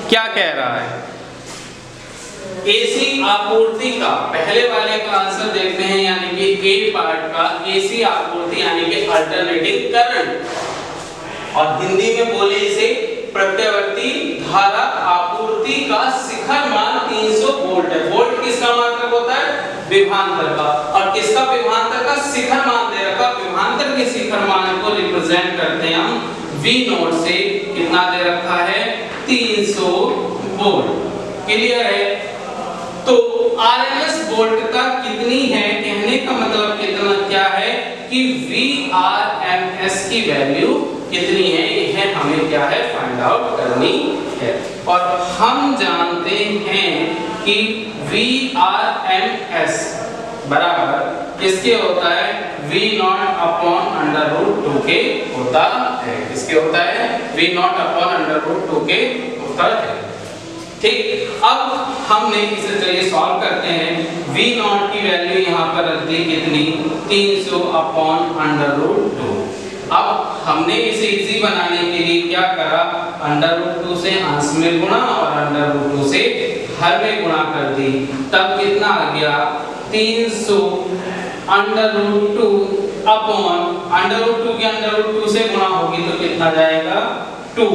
क्या कह रहा है? एसी आपूर्ति का, पहले वाले का आंसर देखते हैं, यानी कि ए पार्ट का एसी आपूर्ति यानी कि अल्टरनेटिंग करंट, और हिंदी में बोले इसे प्रत्यावर्ती धारा आपूर्ति का शिखर मान 300 वोल्ट है। वोल्ट किसका मात्रक होता है? विभवांतर का। और किसका विभवांतर का? शिखर मान दे रखा। विभवांतर के शिखर मान को रिप्रेजेंट करते हैं हम V नोट से। कितना दे रखा है? 300 वोल्ट। क्लियर है? तो RMS वोल्टता कितनी है? कहने का मतलब कितना क्या है कि VRMS की वैल्यू कितनी है, यह हमें क्या है फाइंड आउट करनी है। और हम जानते हैं कि VRMS बराबर किसके होता है? V not upon under root 2 के होता है। किसके होता है? V not upon under root 2 के होता है। ठीक, अब हमने इसे चलिए सॉल्व करते हैं। V नॉट की वैल्यू यहाँ पर रख दी कितनी? 300 अपॉन अंडर रूट 2। अब हमने इसे इजी बनाने के लिए क्या करा? अंडर रूट 2 से अंश में गुणा और अंडर रूट 2 से हर में गुणा कर दी। तब कितना आ गया? 300 under root 2 upon under root 2 की अंडर रूट 2 से गुणा होगी तो कितना जाएगा? 2,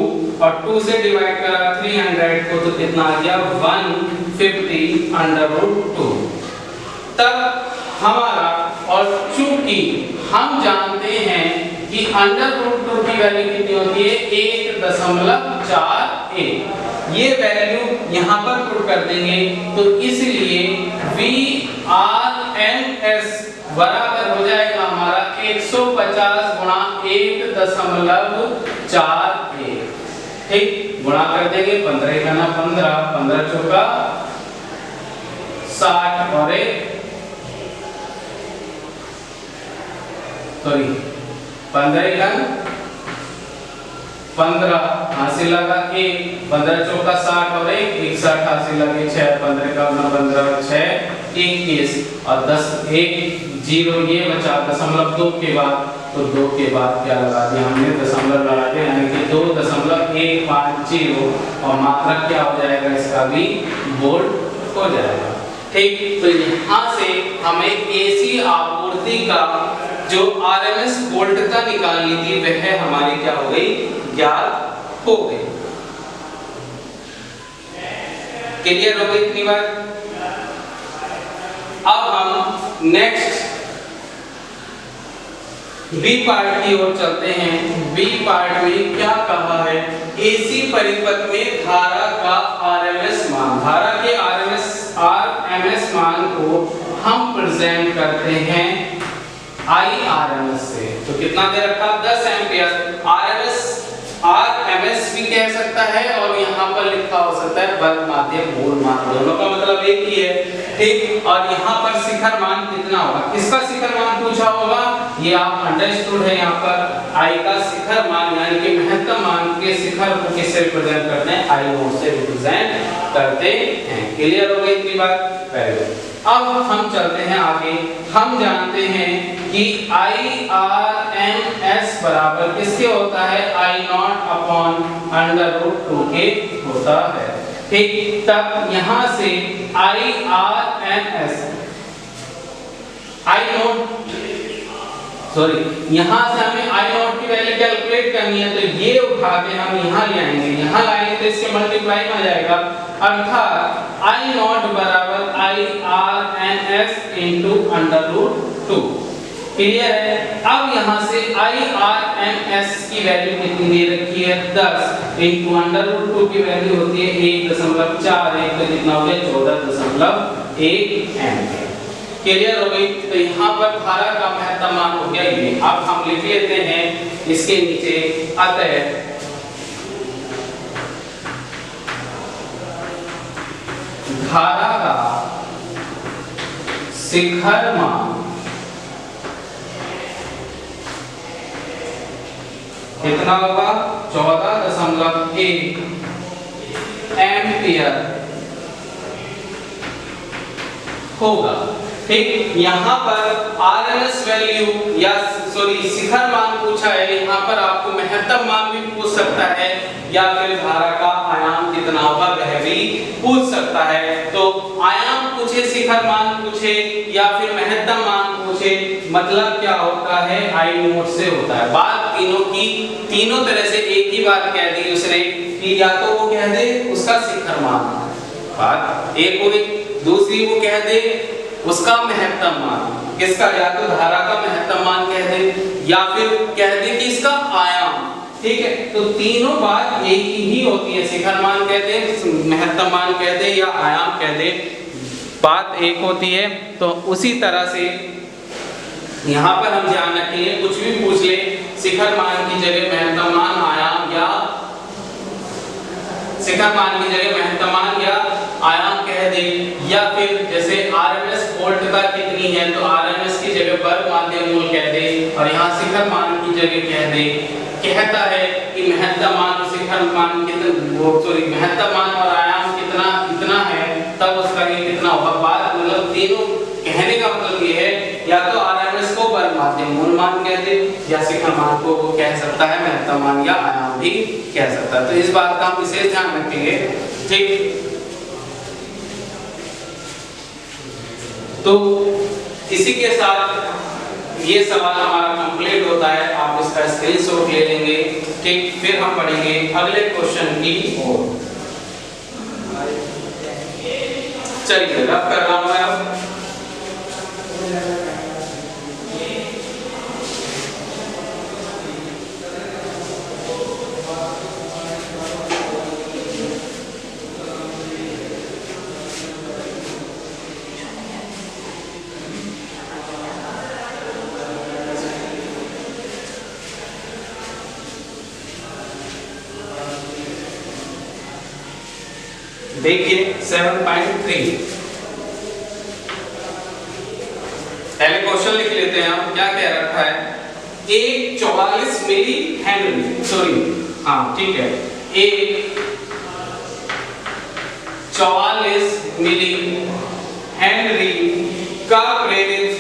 और 2 से डिवाइड करा 300 को तो कितना आ गया? 150 अंडर रूट 2। तब हमारा, और चूंकि हम जानते हैं कि अंडर रूट 2 की वैल्यू कितनी होती है? 1.41, ये वैल्यू यहाँ पर पुट कर देंगे तो इसलिए VRMS बराबर हो जाएगा हमारा 150 गुणा 1.41। ठीक, गुणा कर देंगे 15 का ना 15, 15 चौका 60 और 15 का 15 हासिल लगा 1, 15 चौका 60 और 61 हासिल लगे 6, 15 का 15 6 21 और 10 1 0 ये बचा दशमलव 2 के बाद, तो 2 के बाद क्या लगा दिया हमने? दशमलव लगा दिया, यानी कि 2.150 और मात्रक क्या हो जाएगा इसका भी? वोल्ट हो जाएगा। ठीक, तो यहाँ से हमें एसी आपूर्ति का जो RMS वोल्टता निकालनी थी वह हमारी क्या हो गई? ज्ञात हो गई। क्लियर हो गई इतनी बात? अब हम नेक्स्ट बी पार्ट की ओर चलते हैं। बी पार्ट में क्या कहा है? एसी परिपथ में धारा का RMS मान, धारा के RMS मान को हम प्रेजेंट करते हैं IRMS से। तो कितना दे रखा? 10 एम्पियर। RMS भी कह सकता है और यहाँ पर लिखा हो सकता है बल माध्यम मूल मान, दोनों का मतलब एक ही है। ठीक, और यहाँ पर शिखर मान कितना होगा? किसका शिखर मान पूछा होगा? ये आप अंडरस्टूड है। यहाँ पर I का शिखर मान यानी कि महत्तम मान के शिखर को किससे रिप्रेजेंट करते हैं? I नोट से रिप्रेजेंट करते हैं। क्लियर हो गई इतनी बात? Very good. अब हम चलते हैं आगे। हम जानते हैं कि IRMS बराबर किसके होता है? I not upon under root 2 के होता है। ठीक, तब यहाँ से IRMS यहाँ से हमें I नॉट की वैल्यू कैलकुलेट करनी है, तो ये उठा के हम यहाँ ले आएंगे, यहाँ लाएंगे तो इसके मल्टीप्लाई में आ जाएगा, अर्थात I नॉट बराबर IRMS into under root 2। Clear है? अब यहाँ से IRMS की वैल्यू कितनी दे रखी है? 10 इनटू अंडर रूट 2 की वैल्यू होती है 1.41, तो कितना हो गया? 14.1 एम्पीयर। क्लियर हो गई? तो यहाँ पर धारा का महत्तम मान हो गया ये। अब हम लिख लेते हैं इसके नीचे, अतः धारा का शिखर मान कितना होगा? 14.1 एम्पियर होगा। ठीक, यहाँ पर RMS वैल्यू या शिखर मान पूछा है, यहाँ पर आपको महत्तम मान भी पूछ सकता है। या फिर धारा का आयाम कितना होगा वह भी पूछ सकता है। तो आयाम पूछे, शिखर मान पूछे या फिर महत्तम मान पूछे, मतलब क्या होता है, आई नोट से होता है। बात तीनों की तीनों तरह से एक ही बात कह दी उसने कि या तो वो कह दे उसका शिखर मान, बात एक हो गई, दूसरी वो कह दे उसका महत्तम मान, किसका, या तो धारा का महत्तम मान कह दे या फिर कह दे कि इसका आयाम। ठीक है, तो तीनों बात एक ही होती है, शिखर मान कह दे, महत्तम मान कह दे या आयाम कह दे, बात एक होती है। तो उसी तरह से यहाँ पर हम ध्यान रखेंगे, कुछ भी पूछ ले, शिखर मान की जगह महत्तम मान, आयाम या शिखर मान की जगह महत्तम मान या आयाम कह दे, या फिर जैसे आरएमएस वोल्टता कितनी है तो आरएमएस की जगह वर्ग माध्य मूल कह दे, और यहाँ शिखर मान की जगह कह दे, कहता है कि महत्तम मान और शिखर मान महत्तम मान और आयाम कितना इतना है, तब उसका ये कितना होगा। बात मतलब तीनों कहने का मतलब ये है, या तो आरएमएस को वर्ग माध्य मूल मान कह दे, या शिखर मान को वो कह सकता है महत्तम मान या आयाम भी कह सकता है। तो इस बात का हम विशेष ध्यान रखेंगे। ठीक, तो इसी के साथ ये सवाल हमारा कंप्लीट होता है, आप इसका स्क्रीनशॉट ले लेंगे। ठीक, फिर हम पढ़ेंगे अगले क्वेश्चन की ओर। चलिए रब कर रहा हूं मैं अब। देखिए 7.3 पहले क्वेश्चन लिख लेते हैं हम। क्या कह रखा है, एक 44 मिली हेनरी, सॉरी हाँ ठीक है, एक 44 मिली हेनरी का प्रेरित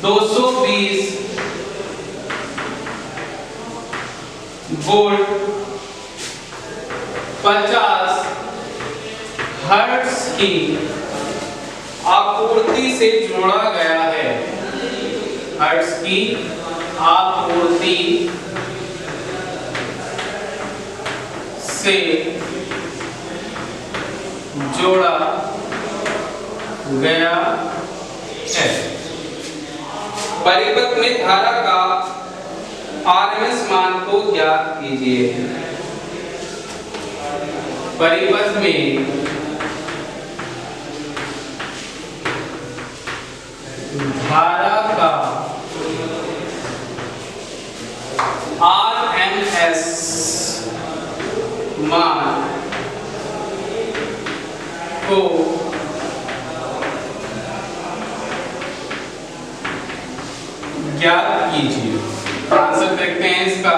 220 वोल्ट 50 हर्ट्ज की आपूर्ति से जोड़ा गया है, हर्ट्ज की आपूर्ति से जोड़ा गया है। परिपथ में धारा का आरएमएस मान को ज्ञात कीजिए। परिपथ में धारा का आरएमएस मान को ज्ञात कीजिए। आंसर देखते हैं इसका।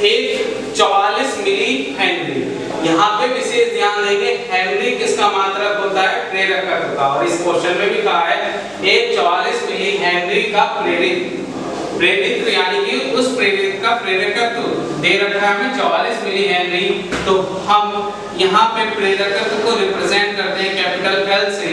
एक 44 मिली हेनरी, यहाँ पे विशेष ध्यान देंगे, हेनरी किसका मात्रक होता है, प्रेरकत्व का, और इस क्वेश्चन में भी कहा है एक 44 मिली हेनरी का प्रेरित यानी कि उस प्रेरित का प्रेरकत्व दे रखा है हमें 44 मिली हेनरी। तो हम यहाँ पे प्रेरकत्व को रिप्रेजेंट करते हैं कैपिटल एल से,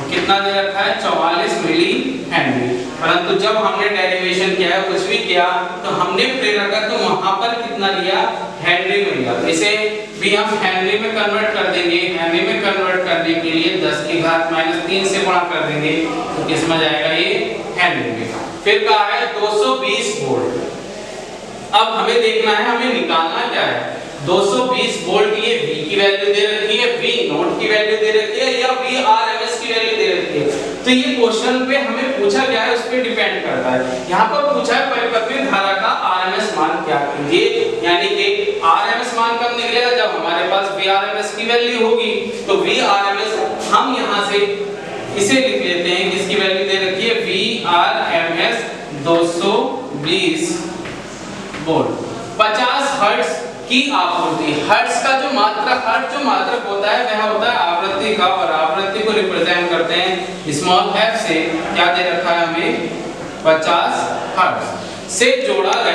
कितना दे रखा है 44 मिली हेनरी। परंतु जब हमने डेरिवेशन किया है, कुछ भी किया, तो हमने प्रेरकत्व वहां पर कितना लिया, हेनरी में लिया। इसे भी हम हेनरी में कन्वर्ट कर देंगे। हेनरी में कन्वर्ट करने के लिए 10 की घात -3 से गुणा कर देंगे, तो किस में जाएगा ये, हेनरी में। फिर कहा है 220 वोल्ट। अब हमें देखना है, हमें निकालना क्या है, 220 वोल्ट ये V की वैल्यू दे रखी है, V नोट की वैल्यू दे रखी है, या V RMS की वैल्यू दे रखी है। तो ये क्वेश्चन पे हमें पूछा गया है, उस पे डिपेंड करता है। यहाँ पर पूछा है परिपथ में धारा का RMS मान क्या कीजिए, यानी कि RMS मान कब निकलेगा, जब हमारे पास VRMS की वैल्यू होगी। तो VRMS हम यहाँ से इसे लिख लेते हैं, किसकी वैल्यू दे रखी है, VRMS 220 वोल्ट। 50 हर्ट्ज की आपूर्ति। हर्ट्ज का जो मात्रक होता है वह होता है आवृत्ति का, और आवृत्ति को रिप्रेजेंट करते हैं स्मॉल f से। क्या दे रखा है हमें? 50 हर्ट्ज से जोड़ा गया